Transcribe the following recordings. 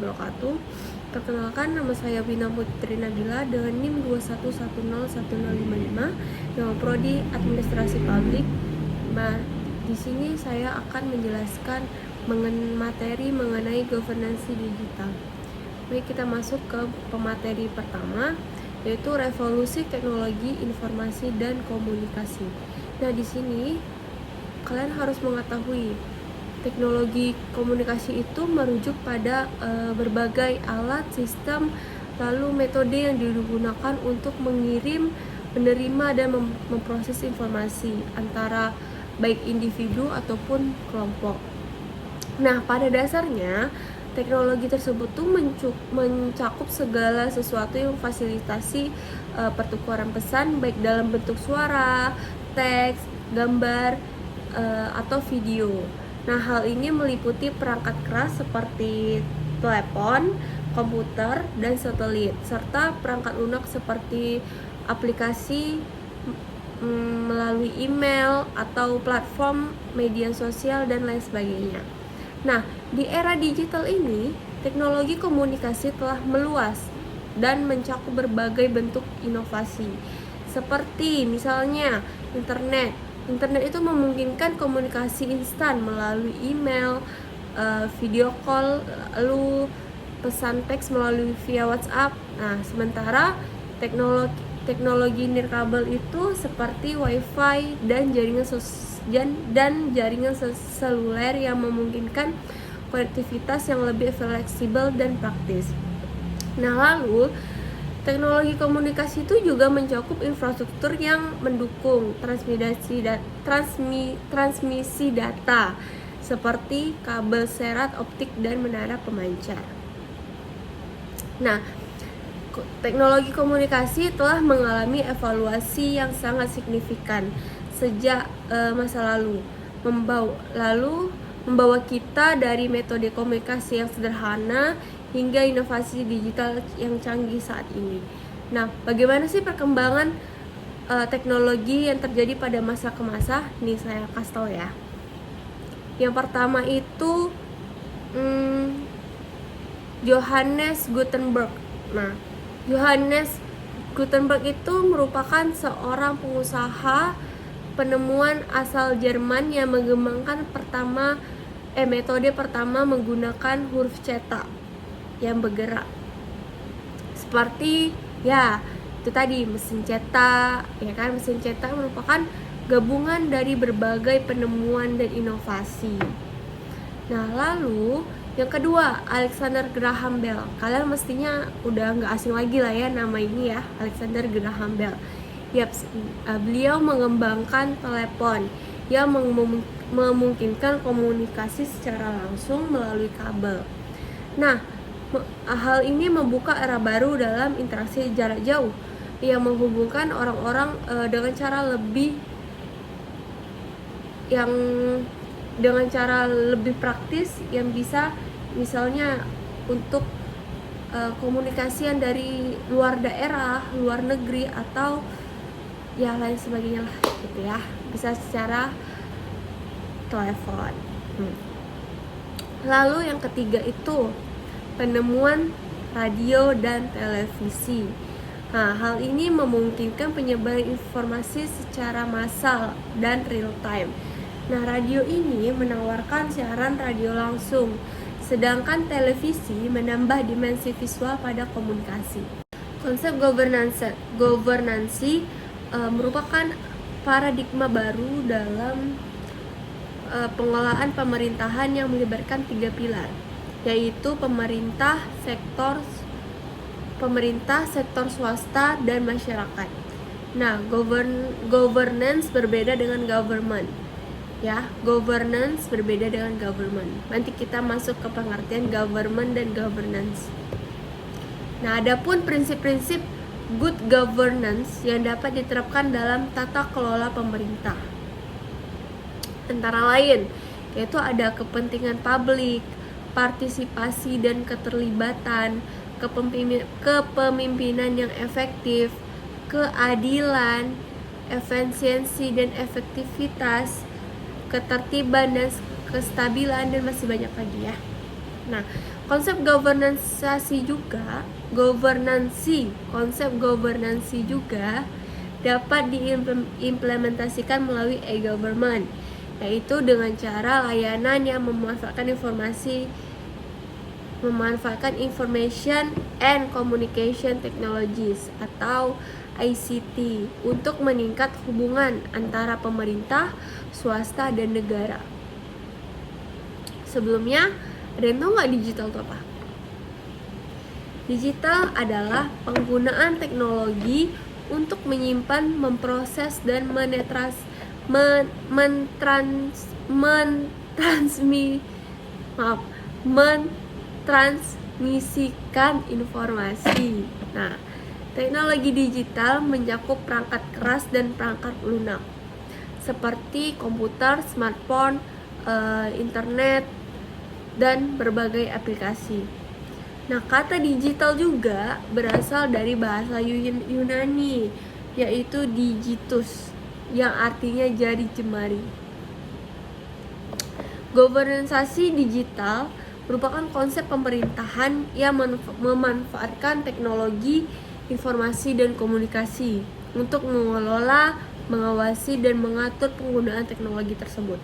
wabarakatuh. Perkenalkan, nama saya Wina Putri Nabila dengan NIM 21101055 dengan prodi Administrasi Publik. Nah, di sini saya akan menjelaskan materi mengenai governance digital. Baik, kita masuk ke pemateri pertama, yaitu revolusi teknologi informasi dan komunikasi. Nah, di sini kalian harus mengetahui teknologi komunikasi itu merujuk pada berbagai alat, sistem, lalu metode yang digunakan untuk mengirim, menerima, dan memproses informasi antara baik individu ataupun kelompok. Nah, pada dasarnya teknologi tersebut tuh mencakup segala sesuatu yang memfasilitasi pertukaran pesan baik dalam bentuk suara, teks, gambar, atau video. Nah, hal ini meliputi perangkat keras seperti telepon, komputer, dan satelit, serta perangkat lunak seperti aplikasi melalui email atau platform media sosial dan lain sebagainya. Nah, di era digital ini, teknologi komunikasi telah meluas dan mencakup berbagai bentuk inovasi, seperti misalnya internet. Internet itu memungkinkan komunikasi instan melalui email, video call, lalu pesan teks melalui via WhatsApp. Nah, sementara teknologi nirkabel itu seperti WiFi dan jaringan seluler yang memungkinkan konektivitas yang lebih fleksibel dan praktis. Nah, lalu teknologi komunikasi itu juga mencakup infrastruktur yang mendukung transmisi data seperti kabel serat optik dan menara pemancar. Nah, teknologi komunikasi telah mengalami evaluasi yang sangat signifikan sejak masa lalu, membawa kita dari metode komunikasi yang sederhana hingga inovasi digital yang canggih saat ini. Nah, bagaimana sih perkembangan teknologi yang terjadi pada masa ke masa? Nih, saya kasih tahu ya. Yang pertama itu Johannes Gutenberg. Nah, Johannes Gutenberg itu merupakan seorang pengusaha penemuan asal Jerman yang mengembangkan metode pertama menggunakan huruf cetak yang bergerak, seperti ya itu tadi mesin cetak, ya kan. Mesin cetak merupakan gabungan dari berbagai penemuan dan inovasi. Nah, lalu yang kedua, Alexander Graham Bell. Kalian mestinya udah nggak asing lagi lah ya nama ini ya, Alexander Graham Bell. Beliau mengembangkan telepon yang memungkinkan komunikasi secara langsung melalui kabel. Nah, hal ini membuka era baru dalam interaksi jarak jauh yang menghubungkan orang-orang dengan cara lebih praktis, yang bisa misalnya untuk komunikasian dari luar daerah, luar negeri, atau ya lain sebagainya lah gitu ya, bisa secara telepon. Lalu yang ketiga itu penemuan radio dan televisi. Nah, hal ini memungkinkan penyebaran informasi secara massal dan real time. Nah, radio ini menawarkan siaran radio langsung, sedangkan televisi menambah dimensi visual pada komunikasi. Konsep governance merupakan paradigma baru dalam pengelolaan pemerintahan yang melibatkan 3 pilar, yaitu pemerintah, sektor swasta, dan masyarakat. Nah, governance berbeda dengan government. Ya, governance berbeda dengan government. Nanti kita masuk ke pengertian government dan governance. Nah, adapun prinsip-prinsip good governance yang dapat diterapkan dalam tata kelola pemerintah, antara lain yaitu ada kepentingan publik, partisipasi dan keterlibatan, kepemimpinan yang efektif, keadilan, efisiensi dan efektivitas, ketertiban dan kestabilan, dan masih banyak lagi ya. Nah, Konsep governansi juga dapat diimplementasikan melalui e-government, yaitu dengan cara layanan yang memanfaatkan Information and Communication Technologies atau ICT untuk meningkat hubungan antara pemerintah, swasta, dan negara. Sebelumnya, ada yang tahu nggak digital itu apa? Digital adalah penggunaan teknologi untuk menyimpan, memproses, dan mentransmisikan informasi. Nah, teknologi digital mencakup perangkat keras dan perangkat lunak seperti komputer, smartphone, internet, dan berbagai aplikasi. Nah, kata digital juga berasal dari bahasa Yunani, yaitu digitus, yang artinya jari jemari. Governansasi digital merupakan konsep pemerintahan yang memanfaatkan teknologi, informasi, dan komunikasi untuk mengelola, mengawasi, dan mengatur penggunaan teknologi tersebut.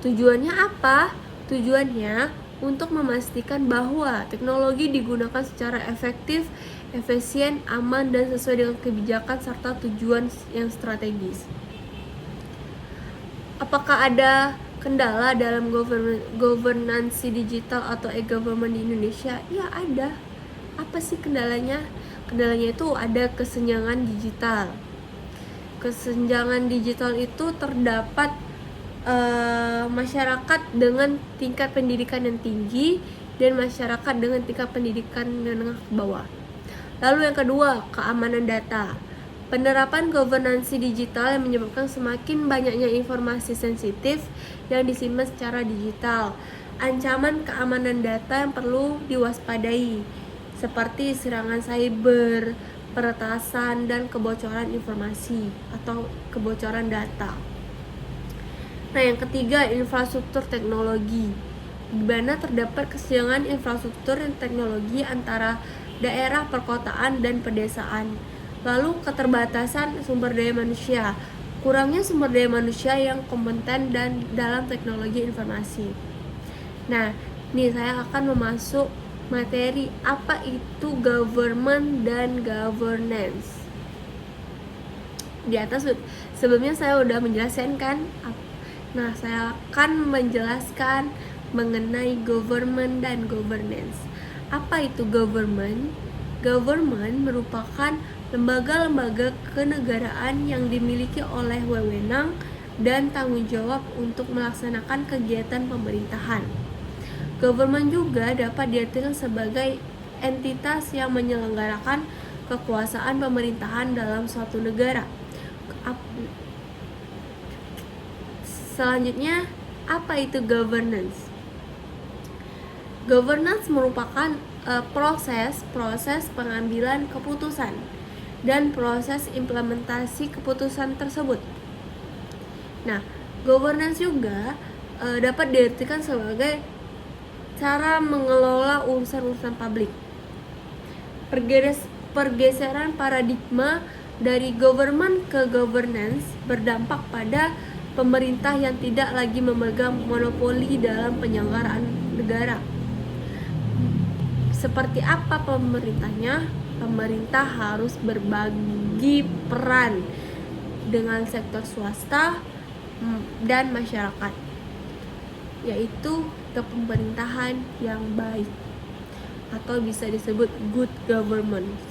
Tujuannya apa? Tujuannya untuk memastikan bahwa teknologi digunakan secara efektif, efisien, aman, dan sesuai dengan kebijakan serta tujuan yang strategis. Apakah ada kendala dalam governansi digital atau e-government di Indonesia? Ya, ada. Apa sih kendalanya? Kendalanya itu ada kesenjangan digital. Kesenjangan digital itu terdapat masyarakat dengan tingkat pendidikan yang tinggi dan masyarakat dengan tingkat pendidikan menengah ke bawah. Lalu yang kedua, keamanan data. Penerapan governansi digital yang menyebabkan semakin banyaknya informasi sensitif yang disimpan secara digital. Ancaman keamanan data yang perlu diwaspadai, seperti serangan cyber, peretasan, dan kebocoran informasi atau kebocoran data. Nah, yang ketiga, infrastruktur teknologi, di mana terdapat kesenjangan infrastruktur dan teknologi antara daerah perkotaan dan pedesaan. Lalu keterbatasan sumber daya manusia, kurangnya sumber daya manusia yang kompeten dan dalam teknologi informasi. Nah, nih saya akan memasuk materi apa itu government dan governance. Di atas sebelumnya saya udah menjelaskan kan. Nah, saya akan menjelaskan mengenai government dan governance. Apa itu government? Government merupakan lembaga-lembaga kenegaraan yang dimiliki oleh wewenang dan tanggung jawab untuk melaksanakan kegiatan pemerintahan. Government juga dapat diartikan sebagai entitas yang menyelenggarakan kekuasaan pemerintahan dalam suatu negara. Selanjutnya, apa itu governance? Governance merupakan proses pengambilan keputusan dan proses implementasi keputusan tersebut. Nah, governance juga dapat diartikan sebagai cara mengelola urusan-urusan publik. Pergeseran paradigma dari government ke governance berdampak pada pemerintah yang tidak lagi memegang monopoli dalam penyelenggaraan negara. Seperti apa pemerintahnya? Pemerintah harus berbagi peran dengan sektor swasta dan masyarakat, yaitu kepemerintahan yang baik atau bisa disebut good governance.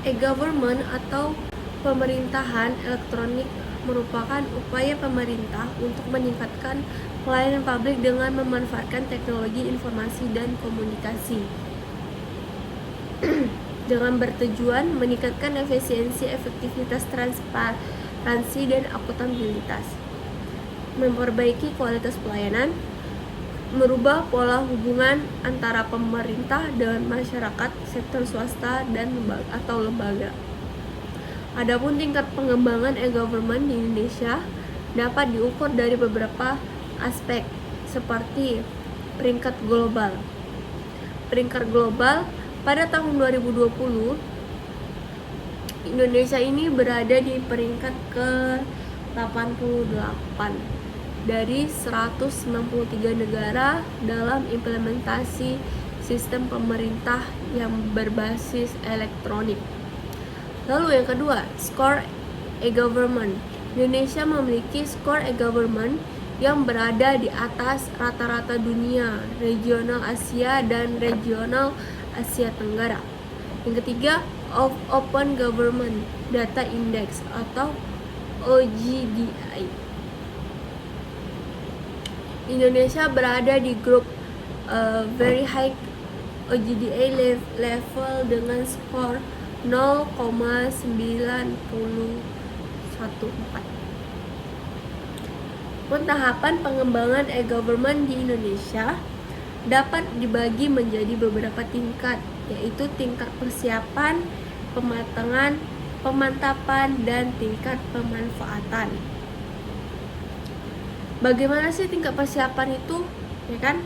E-government atau pemerintahan elektronik merupakan upaya pemerintah untuk meningkatkan pelayanan publik dengan memanfaatkan teknologi informasi dan komunikasi dengan bertujuan meningkatkan efisiensi, efektivitas, transparansi, dan akuntabilitas, memperbaiki kualitas pelayanan, merubah pola hubungan antara pemerintah dengan masyarakat, sektor swasta, dan lembaga. Adapun tingkat pengembangan e-government di Indonesia dapat diukur dari beberapa aspek, seperti peringkat global. Peringkat global pada tahun 2020 Indonesia ini berada di peringkat ke-88 dari 193 negara dalam implementasi sistem pemerintah yang berbasis elektronik. Lalu yang kedua, score e-government. Indonesia memiliki score e-government yang berada di atas rata-rata dunia, regional Asia dan regional Asia Tenggara. Yang ketiga, of Open Government Data Index atau OGDI. Indonesia berada di grup very high OGDI level dengan skor 0,914. Tahapan pengembangan e-government di Indonesia dapat dibagi menjadi beberapa tingkat, yaitu tingkat persiapan, pematangan, pemantapan, dan tingkat pemanfaatan. Bagaimana sih tingkat persiapan itu? Ya kan?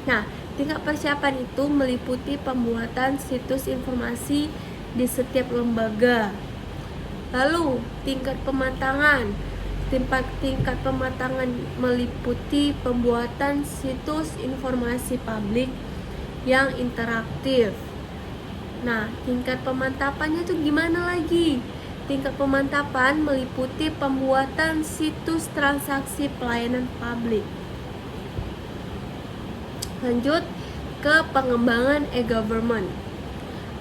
Nah, tingkat persiapan itu meliputi pembuatan situs informasi di setiap lembaga. Lalu, tingkat pematangan. Tingkat pematangan meliputi pembuatan situs informasi publik yang interaktif. Nah, tingkat pemantapannya itu gimana lagi? Tingkat pemantapan meliputi pembuatan situs transaksi pelayanan publik. Lanjut ke pengembangan e-government.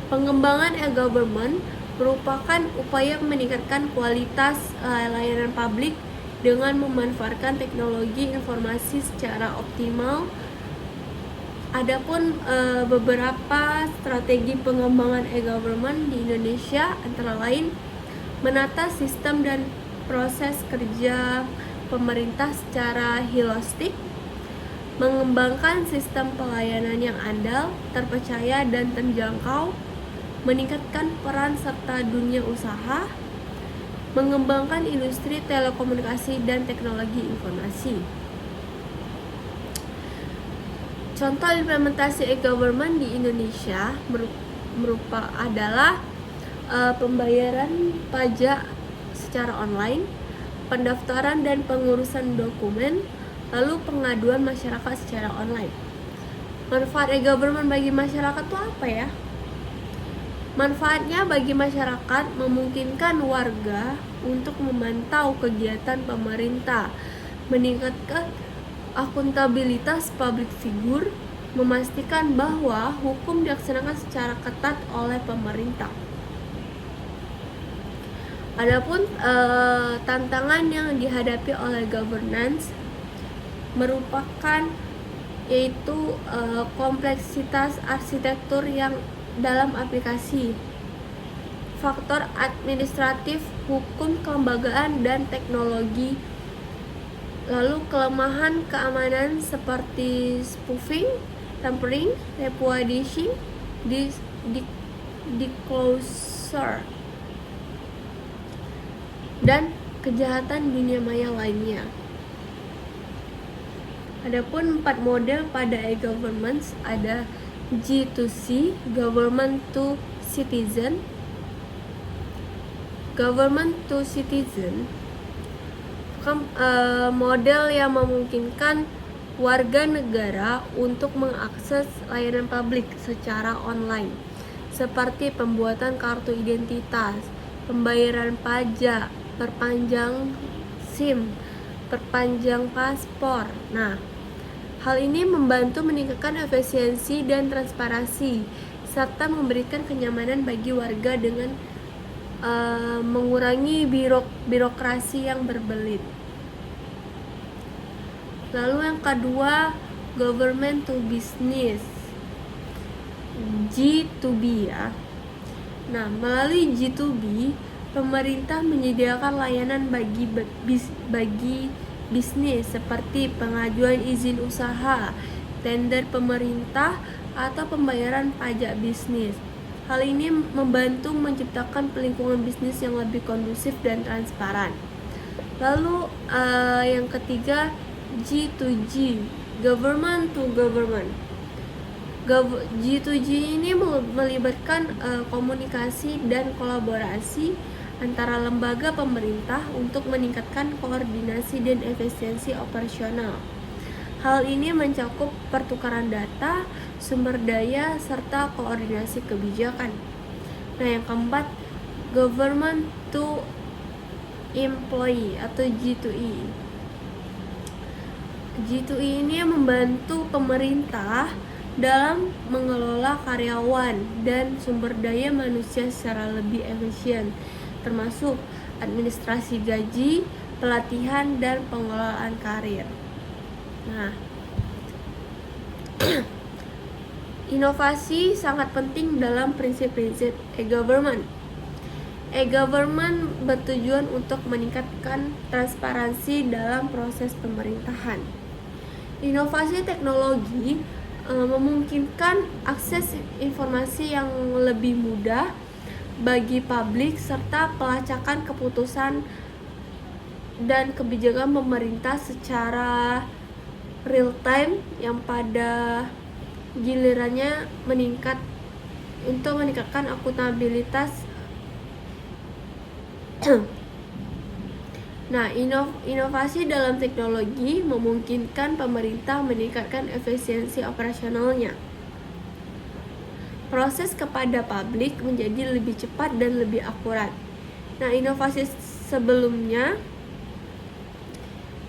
Pengembangan e-government merupakan upaya meningkatkan kualitas layanan publik dengan memanfaatkan teknologi informasi secara optimal. Adapun beberapa strategi pengembangan e-government di Indonesia antara lain menata sistem dan proses kerja pemerintah secara holistik, mengembangkan sistem pelayanan yang andal, terpercaya dan terjangkau, meningkatkan peran serta dunia usaha, mengembangkan industri telekomunikasi dan teknologi informasi. Contoh implementasi e-government di Indonesia adalah pembayaran pajak secara online, pendaftaran dan pengurusan dokumen, lalu pengaduan masyarakat secara online. Manfaat e-government bagi masyarakat itu apa ya? Manfaatnya bagi masyarakat memungkinkan warga untuk memantau kegiatan pemerintah, meningkatkan akuntabilitas public figure, memastikan bahwa hukum dilaksanakan secara ketat oleh pemerintah. Adapun tantangan yang dihadapi oleh governance merupakan yaitu kompleksitas arsitektur yang dalam aplikasi, faktor administratif, hukum kelembagaan dan teknologi, lalu kelemahan keamanan seperti spoofing, tampering, repudiation, disclosure, dan kejahatan dunia maya lainnya. Adapun 4 model pada e-government ada G2C, Government to Citizen. Government to Citizen model yang memungkinkan warga negara untuk mengakses layanan publik secara online, seperti pembuatan kartu identitas, pembayaran pajak, perpanjang SIM, perpanjang paspor. Nah, hal ini membantu meningkatkan efisiensi dan transparansi, serta memberikan kenyamanan bagi warga dengan mengurangi birokrasi yang berbelit. Lalu yang kedua, government to business, G2B ya. Nah, melalui G2B, pemerintah menyediakan layanan bagi bisnis seperti pengajuan izin usaha, tender pemerintah, atau pembayaran pajak bisnis. Hal ini membantu menciptakan lingkungan bisnis yang lebih kondusif dan transparan. Lalu yang ketiga, G2G, government to government. G2G ini melibatkan komunikasi dan kolaborasi antara lembaga pemerintah untuk meningkatkan koordinasi dan efisiensi operasional. Hal ini mencakup pertukaran data, sumber daya, serta koordinasi kebijakan. Nah, yang keempat, government to employee atau G2E. G2E ini membantu pemerintah dalam mengelola karyawan dan sumber daya manusia secara lebih efisien, termasuk administrasi gaji, pelatihan, dan pengelolaan karir. Nah, inovasi sangat penting dalam prinsip-prinsip e-government. E-government bertujuan untuk meningkatkan transparansi dalam proses pemerintahan. Inovasi teknologi memungkinkan akses informasi yang lebih mudah bagi publik serta pelacakan keputusan dan kebijakan pemerintah secara real time yang pada gilirannya meningkatkan akuntabilitas. Nah, inovasi dalam teknologi memungkinkan pemerintah meningkatkan efisiensi operasionalnya. Proses kepada publik menjadi lebih cepat dan lebih akurat. Nah, inovasi sebelumnya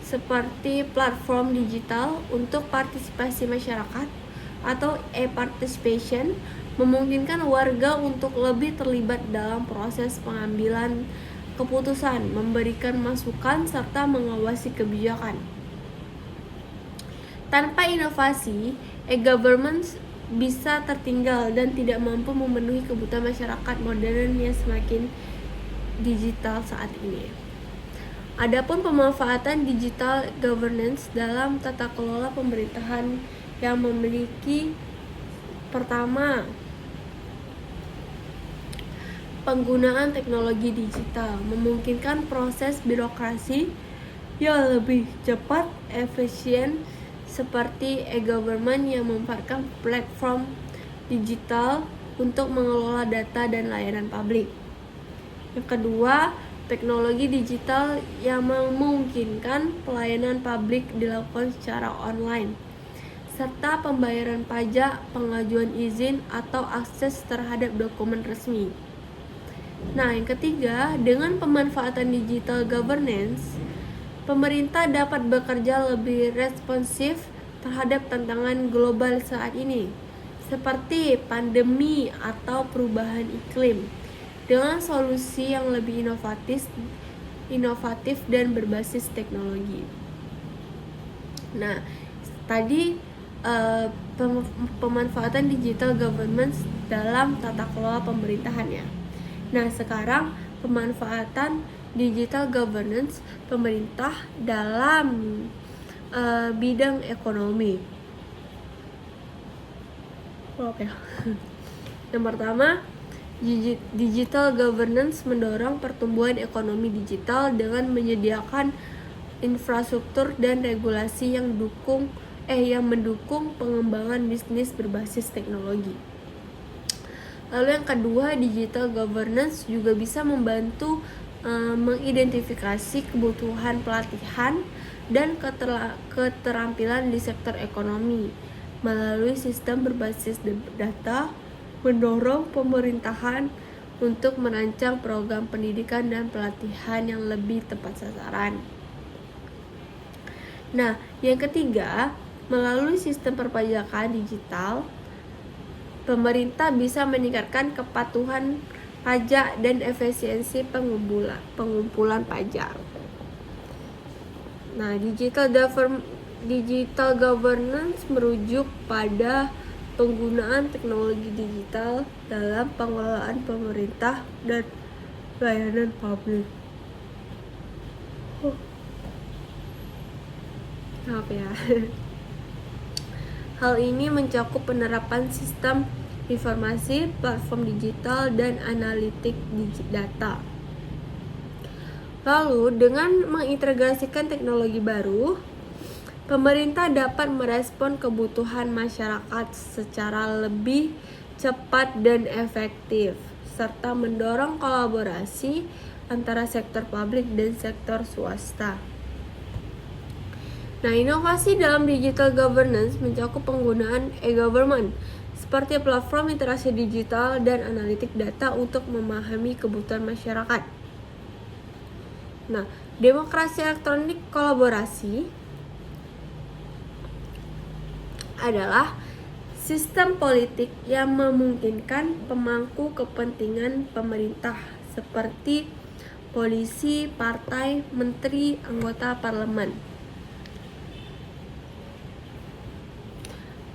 seperti platform digital untuk partisipasi masyarakat atau e-participation memungkinkan warga untuk lebih terlibat dalam proses pengambilan keputusan, memberikan masukan, serta mengawasi kebijakan. Tanpa inovasi, e-government bisa tertinggal dan tidak mampu memenuhi kebutuhan masyarakat modern yang semakin digital saat ini. Adapun pemanfaatan digital governance dalam tata kelola pemerintahan yang memiliki pertama, penggunaan teknologi digital memungkinkan proses birokrasi yang lebih cepat, efisien, seperti e-government yang memanfaatkan platform digital untuk mengelola data dan layanan publik. Yang kedua, teknologi digital yang memungkinkan pelayanan publik dilakukan secara online, serta pembayaran pajak, pengajuan izin, atau akses terhadap dokumen resmi. Nah, yang ketiga, dengan pemanfaatan digital governance, pemerintah dapat bekerja lebih responsif terhadap tantangan global saat ini, seperti pandemi atau perubahan iklim, dengan solusi yang lebih inovatif dan berbasis teknologi. Nah, tadi pemanfaatan digital governance dalam tata kelola pemerintahan ya. Nah, sekarang pemanfaatan digital governance pemerintah dalam bidang ekonomi. Oke. Yang pertama, digital governance mendorong pertumbuhan ekonomi digital dengan menyediakan infrastruktur dan regulasi yang mendukung pengembangan bisnis berbasis teknologi. Lalu yang kedua, digital governance juga bisa membantu mengidentifikasi kebutuhan pelatihan dan keterampilan di sektor ekonomi melalui sistem berbasis data, mendorong pemerintahan untuk merancang program pendidikan dan pelatihan yang lebih tepat sasaran. Nah, yang ketiga, melalui sistem perpajakan digital, pemerintah bisa meningkatkan kepatuhan pajak dan efisiensi pengumpulan pajak. Nah, digital governance merujuk pada penggunaan teknologi digital dalam pengelolaan pemerintah dan layanan publik. Maaf ya. Hal ini mencakup penerapan sistem informasi, platform digital, dan analitik data. Lalu, dengan mengintegrasikan teknologi baru, pemerintah dapat merespon kebutuhan masyarakat secara lebih cepat dan efektif, serta mendorong kolaborasi antara sektor publik dan sektor swasta. Nah, inovasi dalam digital governance mencakup penggunaan e-government seperti platform interaksi digital dan analitik data untuk memahami kebutuhan masyarakat. Nah, demokrasi elektronik kolaborasi adalah sistem politik yang memungkinkan pemangku kepentingan pemerintah seperti polisi, partai, menteri, anggota parlemen.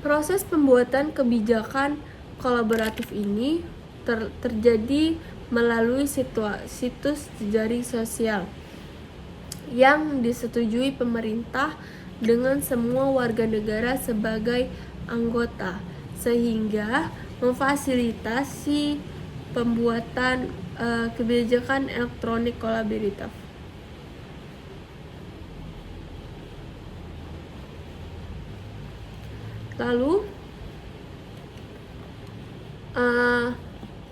Proses pembuatan kebijakan kolaboratif ini terjadi melalui situs jejaring sosial yang disetujui pemerintah dengan semua warga negara sebagai anggota, sehingga memfasilitasi pembuatan kebijakan elektronik kolaboratif. Lalu,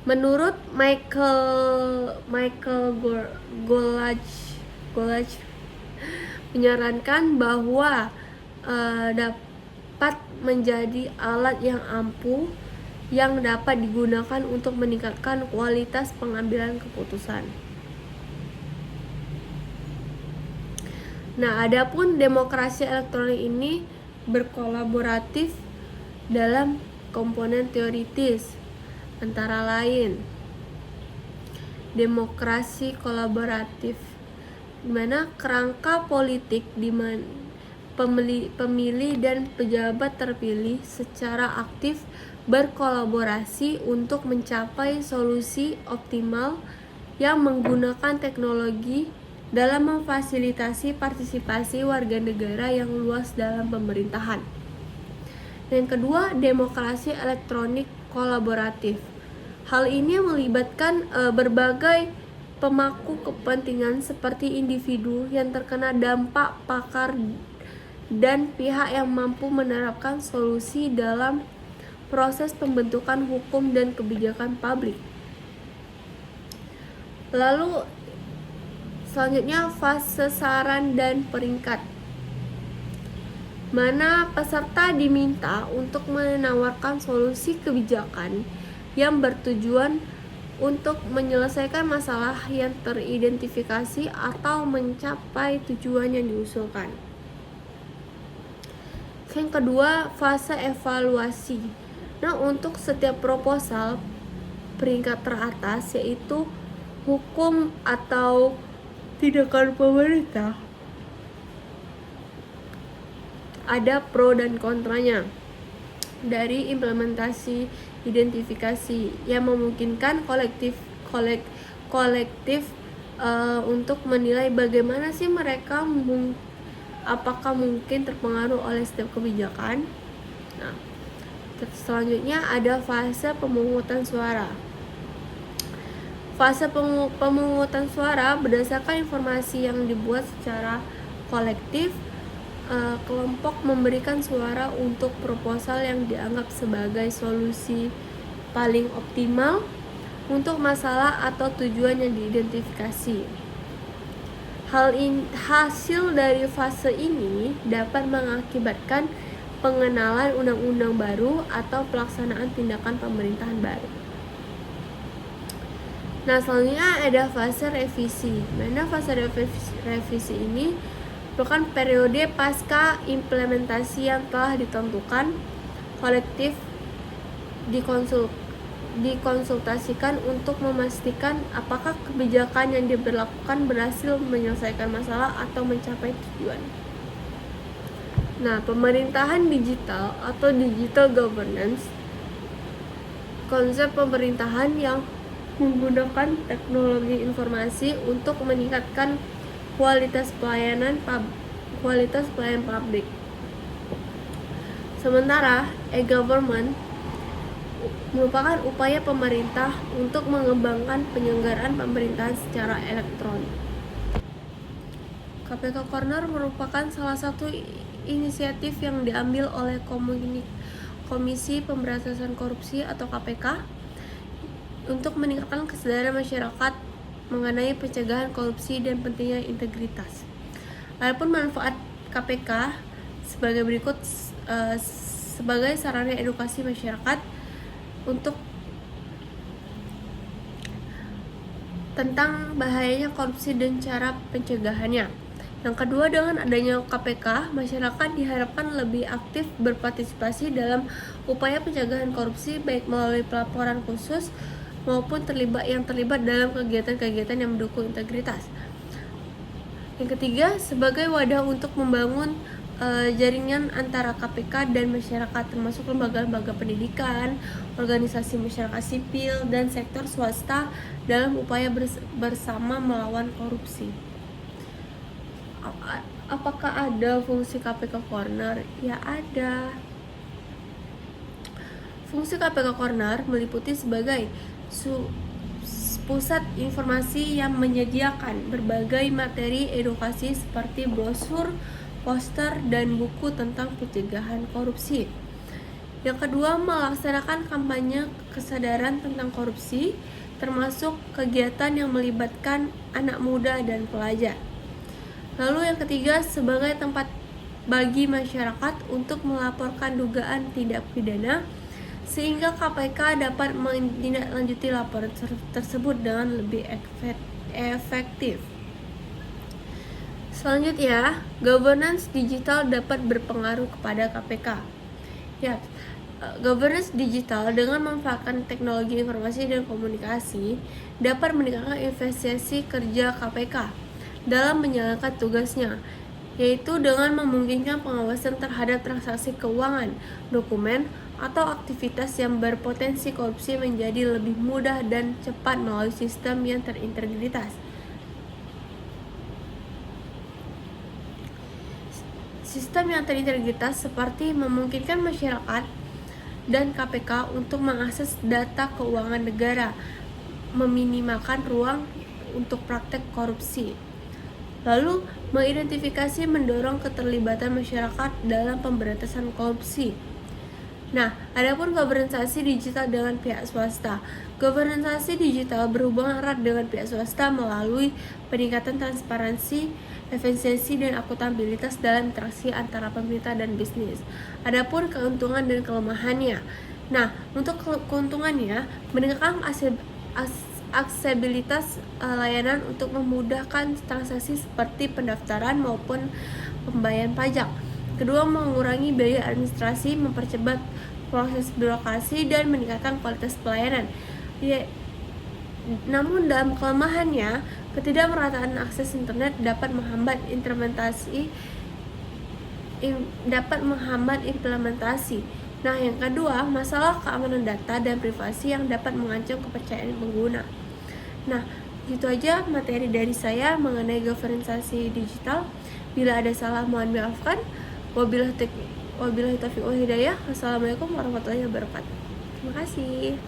menurut Michael Golage menyarankan bahwa dapat menjadi alat yang ampuh yang dapat digunakan untuk meningkatkan kualitas pengambilan keputusan. Nah, adapun demokrasi elektronik ini berkolaboratif dalam komponen teoritis, antara lain demokrasi kolaboratif, di mana kerangka politik di mana pemilih dan pejabat terpilih secara aktif berkolaborasi untuk mencapai solusi optimal yang menggunakan teknologi dalam memfasilitasi partisipasi warga negara yang luas dalam pemerintahan. Yang kedua, demokrasi elektronik kolaboratif. Hal ini melibatkan berbagai pemangku kepentingan seperti individu yang terkena dampak, pakar, dan pihak yang mampu menerapkan solusi dalam proses pembentukan hukum dan kebijakan publik. Lalu selanjutnya, fase saran dan peringkat, mana peserta diminta untuk menawarkan solusi kebijakan yang bertujuan untuk menyelesaikan masalah yang teridentifikasi atau mencapai tujuan yang diusulkan. Yang kedua, fase evaluasi. Nah, untuk setiap proposal peringkat teratas, yaitu hukum atau tindakan pemerintah, ada pro dan kontranya dari implementasi identifikasi yang memungkinkan kolektif untuk menilai bagaimana sih mereka apakah mungkin terpengaruh oleh setiap kebijakan. Nah, selanjutnya ada fase pemungutan suara. Fase pemungutan suara berdasarkan informasi yang dibuat secara kolektif. Kelompok memberikan suara untuk proposal yang dianggap sebagai solusi paling optimal untuk masalah atau tujuan yang diidentifikasi. Hasil dari fase ini dapat mengakibatkan pengenalan undang-undang baru atau pelaksanaan tindakan pemerintahan baru. Nah, selanjutnya ada fase revisi. Mana fase revisi ini merupakan periode pasca implementasi yang telah ditentukan. Kolektif dikonsultasikan untuk memastikan apakah kebijakan yang diberlakukan berhasil menyelesaikan masalah atau mencapai tujuan. Nah, pemerintahan digital atau digital governance, konsep pemerintahan yang menggunakan teknologi informasi untuk meningkatkan kualitas pelayan publik. Sementara e-government merupakan upaya pemerintah untuk mengembangkan penyelenggaraan pemerintahan secara elektronik. KPK Corner merupakan salah satu inisiatif yang diambil oleh Komisi Pemberantasan Korupsi atau KPK untuk meningkatkan kesadaran masyarakat mengenai pencegahan korupsi dan pentingnya integritas. Adapun manfaat KPK sebagai berikut, sebagai sarana edukasi masyarakat untuk tentang bahayanya korupsi dan cara pencegahannya. Yang kedua, dengan adanya KPK, masyarakat diharapkan lebih aktif berpartisipasi dalam upaya pencegahan korupsi, baik melalui pelaporan khusus maupun terlibat dalam kegiatan-kegiatan yang mendukung integritas. Yang ketiga, sebagai wadah untuk membangun jaringan antara KPK dan masyarakat, termasuk lembaga-lembaga pendidikan, organisasi masyarakat sipil, dan sektor swasta dalam upaya bersama melawan korupsi. Apakah ada fungsi KPK Corner? Ya, ada. Fungsi KPK Corner meliputi sebagai pusat informasi yang menyediakan berbagai materi edukasi seperti brosur, poster, dan buku tentang pencegahan korupsi. Yang kedua, melaksanakan kampanye kesadaran tentang korupsi, termasuk kegiatan yang melibatkan anak muda dan pelajar. Lalu yang ketiga, sebagai tempat bagi masyarakat untuk melaporkan dugaan tindak pidana, sehingga KPK dapat menindaklanjuti laporan tersebut dengan lebih efektif. Selanjutnya, governance digital dapat berpengaruh kepada KPK. Ya, governance digital dengan memanfaatkan teknologi informasi dan komunikasi dapat meningkatkan efisiensi kerja KPK dalam menjalankan tugasnya, yaitu dengan memungkinkan pengawasan terhadap transaksi keuangan, dokumen, atau aktivitas yang berpotensi korupsi menjadi lebih mudah dan cepat melalui sistem yang terintegritas. Sistem yang terintegritas seperti memungkinkan masyarakat dan KPK untuk mengakses data keuangan negara, meminimalkan ruang untuk praktek korupsi. Lalu, mengidentifikasi mendorong keterlibatan masyarakat dalam pemberantasan korupsi. Nah, adapun governance digital dengan pihak swasta. Governance digital berhubungan erat dengan pihak swasta melalui peningkatan transparansi, efisiensi, dan akuntabilitas dalam interaksi antara pemerintah dan bisnis. Adapun keuntungan dan kelemahannya. Nah, untuk keuntungannya, meningkatkan aksesibilitas layanan untuk memudahkan transaksi seperti pendaftaran maupun pembayaran pajak. Kedua, mengurangi biaya administrasi, mempercepat proses birokrasi, dan meningkatkan kualitas pelayanan. Namun dalam kelemahannya, ketidakmerataan akses internet dapat menghambat implementasi. Nah, yang kedua, masalah keamanan data dan privasi yang dapat mengancam kepercayaan pengguna. Nah, itu aja materi dari saya mengenai governance digital. Bila ada salah, mohon maafkan. Wabillahi taufiq wal hidayah. Wassalamualaikum warahmatullahi wabarakatuh. Terima kasih.